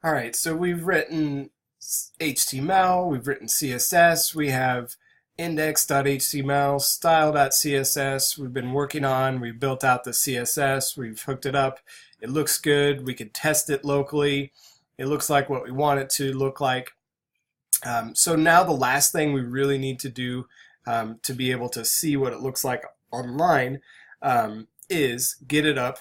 All right, so we've written HTML, we've written CSS, we have index.html, style.css, we've been working on, we've built out the CSS, we've hooked it up, it looks good, we can test it locally, it looks like what we want it to look like. So now the last thing we really need to do to be able to see what it looks like online is get it up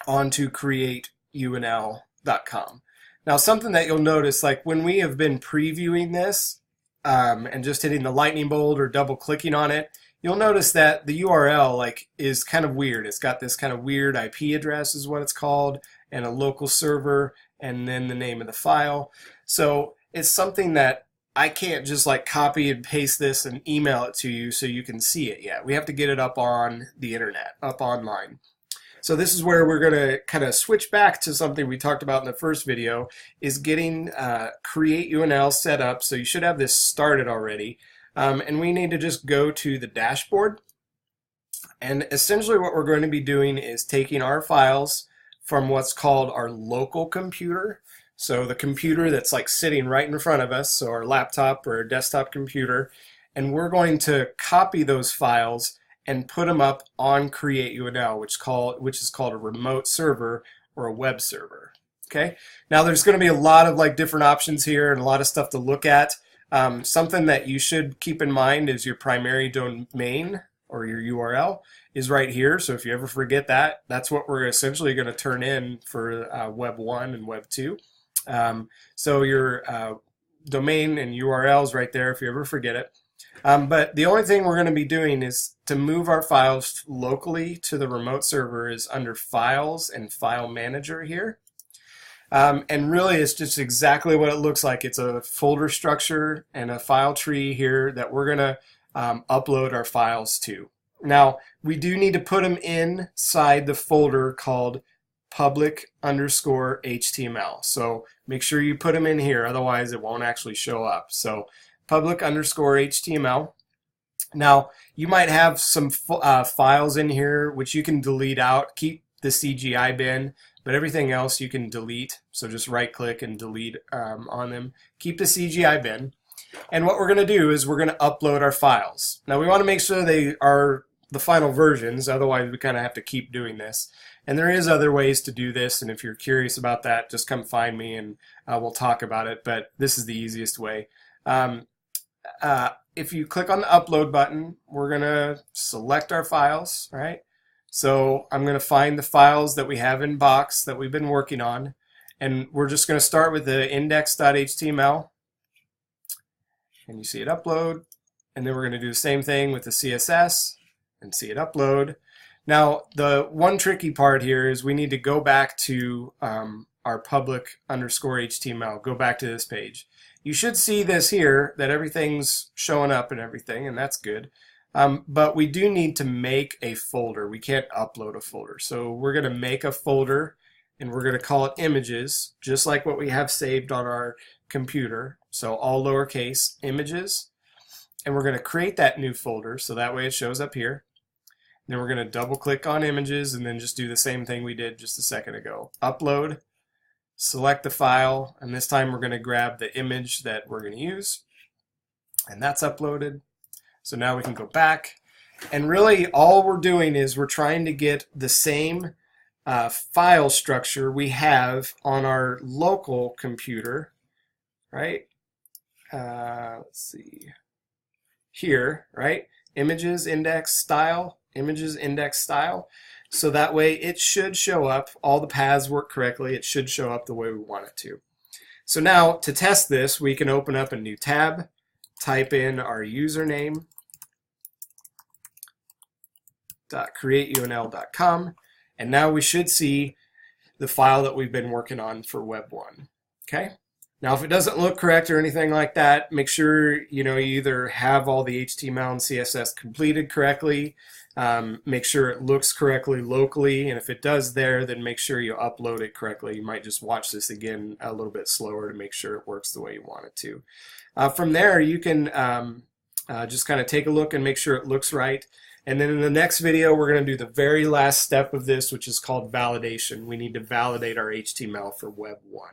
onto Create UNL.com. Now, something that you'll notice, like when we have been previewing this and just hitting the lightning bolt or double clicking on it, you'll notice that the URL is kind of weird. It's got this kind of weird IP address is what it's called, and a local server, and then the name of the file. So it's something that I can't just like copy and paste this and email it to you so you can see it yet. We have to get it up on the internet, up online. So this is where we're going to kind of switch back to something we talked about in the first video, is getting Create UNL set up. So you should have this started already. And we need to just go to the dashboard. And essentially what we're going to be doing is taking our files from what's called our local computer. So the computer that's like sitting right in front of us, so our laptop or desktop computer, and we're going to copy those files and put them up on Create UNL, which is called a remote server or a web server. Okay. Now there's going to be a lot of like different options here and a lot of stuff to look at. Something that you should keep in mind is your primary domain or your URL is right here. So if you ever forget that, that's what we're essentially going to turn in for Web 1 and Web 2. So your domain and URL is right there if you ever forget it. But the only thing we're going to be doing is to move our files locally to the remote server is under Files and File Manager here. And really it's just exactly what it looks like. It's a folder structure and a file tree here that we're going to upload our files to. Now we do need to put them inside the folder called public_HTML. So make sure you put them in here, otherwise it won't actually show up. So public_HTML. Now you might have some files in here which you can delete out. Keep the CGI bin, but everything else you can delete. So just right click and delete on them. Keep the CGI bin. And what we're going to do is we're going to upload our files. Now we want to make sure they are the final versions, otherwise we kind of have to keep doing this. And there is other ways to do this, and if you're curious about that, just come find me and we'll talk about it, but this is the easiest way. If you click on the upload button, we're going to select our files, right? So I'm going to find the files that we have in box that we've been working on, and we're just going to start with the index.html, and you see it upload, and then we're going to do the same thing with the CSS and see it upload. Now the one tricky part here is we need to go back to our public_HTML, go back to this page. You should see this here, that everything's showing up and everything, and that's good. But we do need to make a folder. We can't upload a folder. So we're going to make a folder, and we're going to call it images, just like what we have saved on our computer. So all lowercase, images. And we're going to create that new folder, so that way it shows up here. Then we're going to double click on images and then just do the same thing we did just a second ago. Upload, select the file, and this time we're going to grab the image that we're going to use, and that's uploaded. So now we can go back, and really all we're doing is we're trying to get the same file structure we have on our local computer, right? Let's see here, right? Images, index, style, images, index, style. So that way it should show up, all the paths work correctly, it should show up the way we want it to. So now to test this, we can open up a new tab, type in our username, .createunl.com, and now we should see the file that we've been working on for Web 1. Okay? Now if it doesn't look correct or anything like that, make sure you either have all the HTML and CSS completed correctly, make sure it looks correctly locally, and if it does there, then make sure you upload it correctly. You might just watch this again a little bit slower to make sure it works the way you want it to. From there you can just kind of take a look and make sure it looks right. And then in the next video, we're going to do the very last step of this, which is called validation. We need to validate our HTML for Web 1.